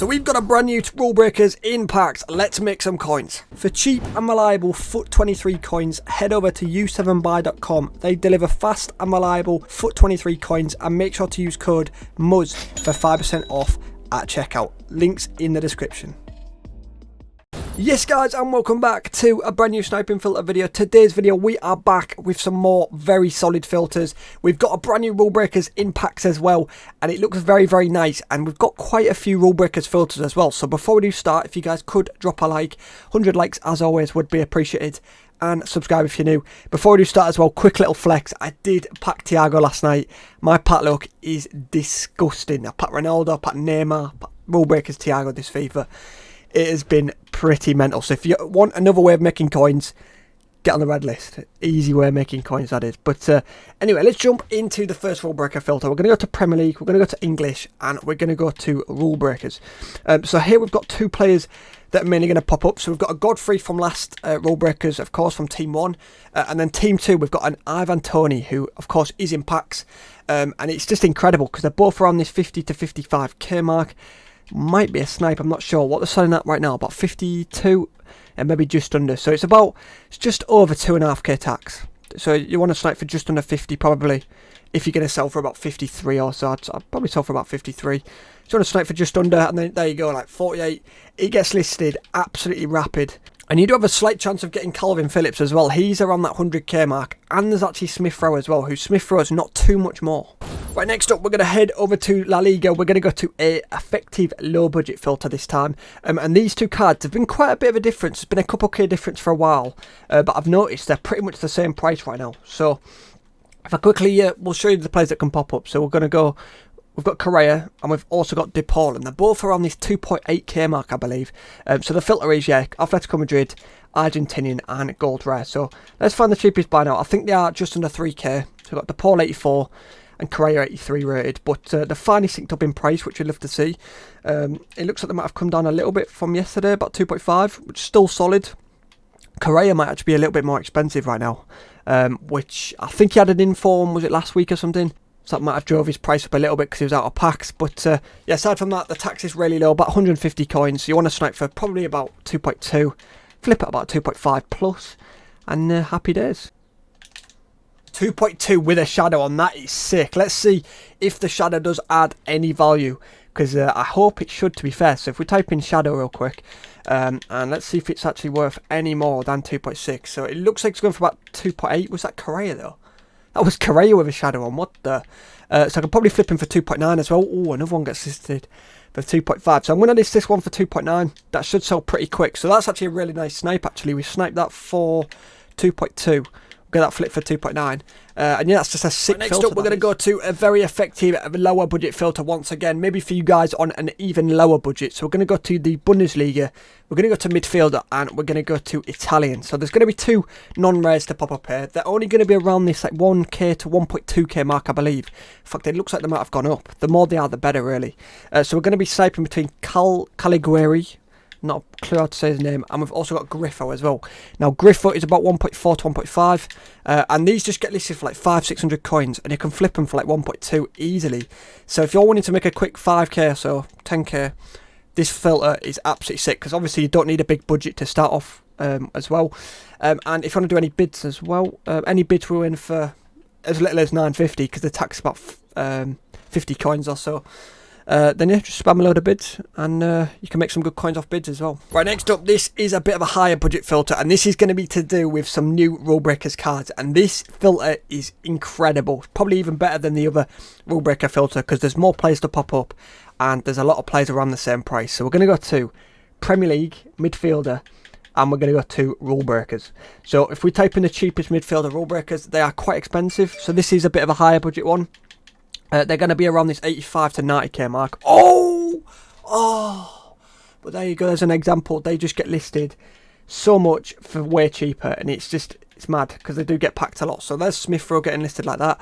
So we've got a brand new rule breakers in packs. Let's make some coins. For cheap and reliable FUT23 coins, head over to u7buy.com. They deliver fast and reliable FUT23 coins, and make sure to use code MUZZ for 5% off at checkout. Links in the description. Yes guys, and welcome back to a brand new sniping filter video. Today's video we are back with some more very solid filters. We've got a brand new rule breakers in packs as well, and it looks very nice, and we've got quite a few rule breakers filters as well. So before we do start, if you guys could drop a like, 100 likes as always would be appreciated, and subscribe if you're new. Before we do start as well, quick little flex. I did pack Thiago last night. My pack look is disgusting. I packed Ronaldo, I packed Neymar, packed rule breakers Thiago this FIFA. It has been pretty mental. So if you want another way of making coins, get on the red list. Easy way of making coins, that is. But anyway, let's jump into the first rule breaker filter. We're going to go to Premier League, we're going to go to English, and we're going to go to rule breakers. So here we've got two players that are mainly going to pop up. So we've got a Godfrey from last rule breakers, of course, from Team 1. And then Team 2, we've got an Ivan Toney, who, of course, is in packs. And it's just incredible because they're both around this 50 to 55k mark. Might be a snipe, I'm not sure what they're selling at right now, about 52 and maybe just under. So it's just over 2.5k tax. So you want to snipe for just under 50 probably. If you're going to sell for about 53 or so, I'd probably sell for about 53. So you want to snipe for just under, and then there you go, like 48. It gets listed absolutely rapid. And you do have a slight chance of getting Calvin Phillips as well. He's around that 100k mark. And there's actually Smith Rowe as well, who Smith Rowe is not too much more. Right, next up, we're going to head over to La Liga. We're going to go to a effective low budget filter this time. And these two cards have been quite a bit of a difference. It's been a couple K difference for a while. But I've noticed they're pretty much the same price right now. So if I quickly, we'll show you the players that can pop up. So we're going to go, we've got Correa, and we've also got De Paul, and they're both around this 2.8k mark, I believe. So the filter is, yeah, Atletico Madrid, Argentinian, and gold rare. So let's find the cheapest buy now. I think they are just under 3k. So we've got De Paul 84 and Correa 83 rated, but they're finally synced up in price, which you'd love to see. It looks like they might have come down a little bit from yesterday, about 2.5, which is still solid. Correa might actually be a little bit more expensive right now, which I think he had an inform, was it last week or something? So that might have drove his price up a little bit because he was out of packs. But yeah, aside from that, the tax is really low, about 150 coins. So you want to snipe for probably about 2.2, flip at about 2.5 plus, and happy days. 2.2 with a shadow on, that is sick. Let's see if the shadow does add any value, because I hope it should, to be fair. So if we type in shadow real quick, and let's see if it's actually worth any more than 2.6. So it looks like it's going for about 2.8. Was that Correa though? That was Correa with a shadow on, what the? So I could probably flip him for 2.9 as well. Oh, another one gets listed for 2.5. So I'm going to list this one for 2.9. That should sell pretty quick. So that's actually a really nice snipe, actually. We sniped that for 2.2. Get that flip for 2.9. And yeah, that's just a sick filter. Next up, we're going to go to a very effective lower budget filter once again, maybe for you guys on an even lower budget. So we're going to go to the Bundesliga, we're going to go to midfielder, and we're going to go to Italian. So there's going to be two non-rares to pop up here. They're only going to be around this like 1k to 1.2k mark, I believe. In fact, it looks like they might have gone up. The more they are, the better, really. So we're going to be sniping between Caligueri, not a clue how to say his name, and we've also got Griffo as well. Now Griffo is about 1.4 to 1.5, and these just get listed for like 500-600 coins, and you can flip them for like 1.2 easily. So if you're wanting to make a quick 5k or so, 10k, this filter is absolutely sick, because obviously you don't need a big budget to start off as well. And if you want to do any bids as well, any bids we're in for as little as 950, because the tax is about 50 coins or so. Then yeah, just spam a load of bids, and you can make some good coins off bids as well. Right, next up, this is a bit of a higher budget filter, and this is going to be to do with some new rule breakers cards, and this filter is incredible, probably even better than the other rule breaker filter, because there's more players to pop up, and there's a lot of players around the same price. So we're going to go to Premier League midfielder, and we're going to go to rule breakers. So if we type in the cheapest midfielder rule breakers, they are quite expensive, so this is a bit of a higher budget one. They're going to be around this 85 to 90k mark. Oh! But there you go, there's an example. They just get listed so much for way cheaper, and it's mad, because they do get packed a lot. So there's Smith Rowe getting listed like that.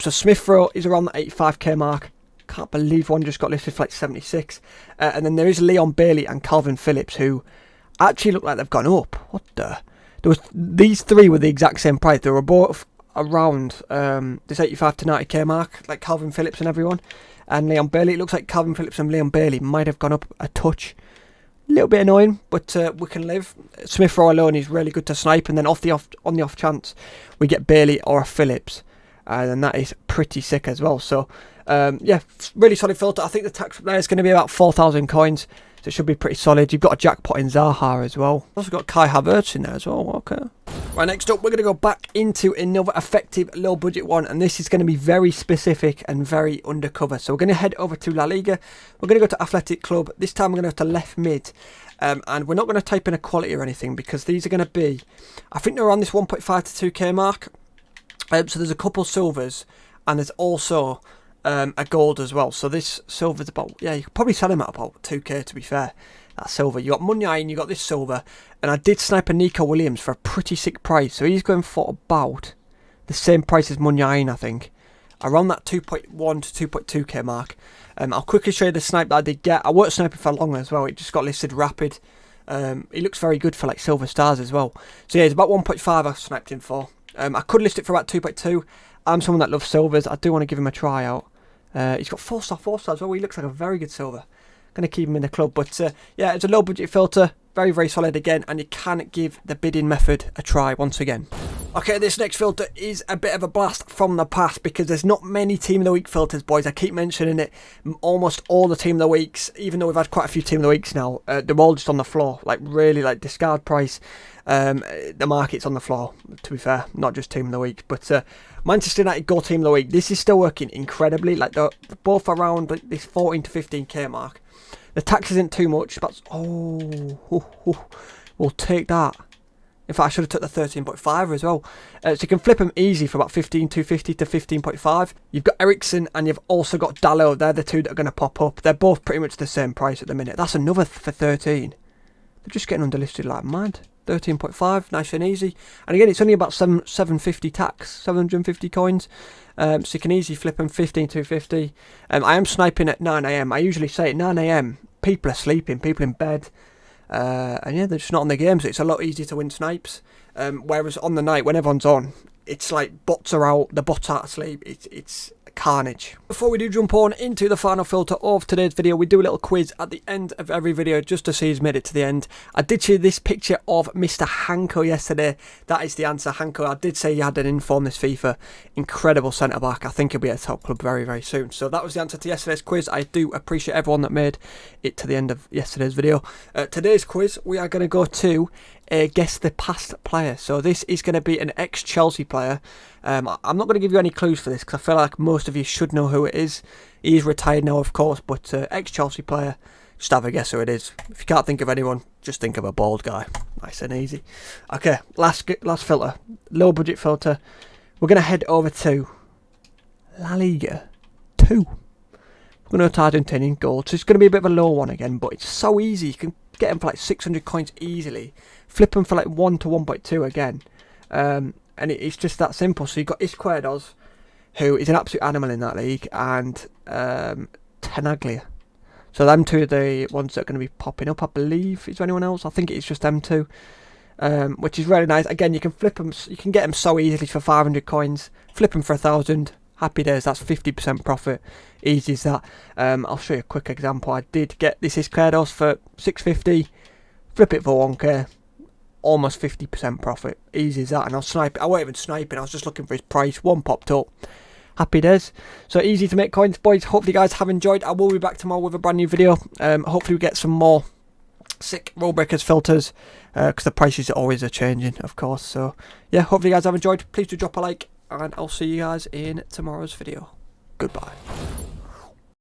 So Smith Rowe is around the 85k mark. Can't believe one just got listed for like 76. And then there is Leon Bailey and Calvin Phillips, who actually look like they've gone up. What the? These three were the exact same price. They were both around this 85 to 90k mark, like Calvin Phillips and everyone. and Leon Bailey. It looks like Calvin Phillips and Leon Bailey might have gone up a touch. A little bit annoying, but we can live. Smith Rowe alone is really good to snipe, and then on the off chance we get Bailey or a Phillips, and that is pretty sick as well. So yeah, really solid filter. I think the tax there is going to be about 4,000 coins, so it should be pretty solid. You've got a jackpot in Zaha as well. Also got Kai Havertz in there as well. Okay. Right, next up we're going to go back into another effective low budget one, and this is going to be very specific and very undercover. So we're going to head over to La Liga. We're going to go to Athletic Club. This time we're going to go to left mid, and we're not going to type in a quality or anything, because these are going to be, I think they're around this 1.5 to 2k mark. So there's a couple silvers, and there's also a gold as well. So this silver's about, yeah, you could probably sell him at about 2k to be fair. That silver. You got Munyain, you got this silver, and I did snipe a Nico Williams for a pretty sick price. So he's going for about the same price as Munyain, I think, around that 2.1 to 2.2k mark. I'll quickly show you the snipe that I did get. I weren't sniping for long as well. It just got listed rapid. He looks very good for like silver stars as well. So yeah, it's about 1.5 I sniped him for. I could list it for about 2.2. I'm someone that loves silvers. I do want to give him a try out. He's got 4-star as well. He looks like a very good silver. Going to keep him in the club, but yeah, it's a low budget filter, very, very solid again, and you can give the bidding method a try once again. Okay, this next filter is a bit of a blast from the past, because there's not many Team of the Week filters, boys. I keep mentioning it. Almost all the Team of the Weeks, even though we've had quite a few Team of the Weeks now, they're all just on the floor, like really like discard price. The market's on the floor, to be fair, not just Team of the Week. But Manchester United Go Team of the Week, this is still working incredibly. Like they're both around like this 14 to 15k mark. The tax isn't too much, but we'll take that. In fact, I should have took the 13.5 as well. So you can flip them easy for about 15,250 to 15.5. You've got Ericsson and you've also got Dalot. They're the two that are going to pop up. They're both pretty much the same price at the minute. That's another for 13. They're just getting underlisted like mad. 13.5, nice and easy. And again, it's only about 750 tax, 750 coins. So you can easily flip them 15,250. I am sniping at 9 AM. I usually say at 9 AM, people are sleeping, people in bed. And yeah, they're just not on the game, so it's a lot easier to win snipes. Whereas on the night, when everyone's on, it's like bots are out, the bots are asleep. It's carnage. Before we do jump on into the final filter of today's video, we do a little quiz at the end of every video just to see who's made it to the end. I did show this picture of Mr. Hanko yesterday. That is the answer. Hanko, I did say he had an inform this FIFA. Incredible centre back. I think he'll be at a top club very, very soon. So that was the answer to yesterday's quiz. I do appreciate everyone that made it to the end of yesterday's video. Today's quiz, we are going to go to guess the past player. So this is going to be an ex-Chelsea player. I'm not going to give you any clues for this because I feel like most of you should know who it is. He is retired now, of course, but ex-Chelsea player. Just have a guess who it is. If you can't think of anyone, just think of a bald guy. Nice and easy. Okay, last filter. Low budget filter. We're going to head over to La Liga 2. We're going to go to Argentinian gold. So it's going to be a bit of a low one again, but it's so easy. You can get them for like 600 coins easily. Flip them for like 1 to 1.2 again. And it's just that simple. So you've got Izquierdos, who is an absolute animal in that league, and Tenaglia. So them two are the ones that are going to be popping up, I believe. Is there anyone else? I think it's just them two, which is really nice. Again, you can flip them. You can get them so easily for 500 coins. Flip them for 1,000. Happy days. That's 50% profit. Easy as that. I'll show you a quick example. I did get this Izquierdos for 650. Flip it for 1k. Almost 50% profit. Easy as that. And I'll snipe it. I wasn't even sniping. I was just looking for his price. One popped up. Happy days. So easy to make coins, boys. Hopefully you guys have enjoyed. I will be back tomorrow with a brand new video. Hopefully we get some more sick rule breakers filters, because the prices always are changing, of course. So yeah, hopefully you guys have enjoyed. Please do drop a like, and I'll see you guys in tomorrow's video. Goodbye.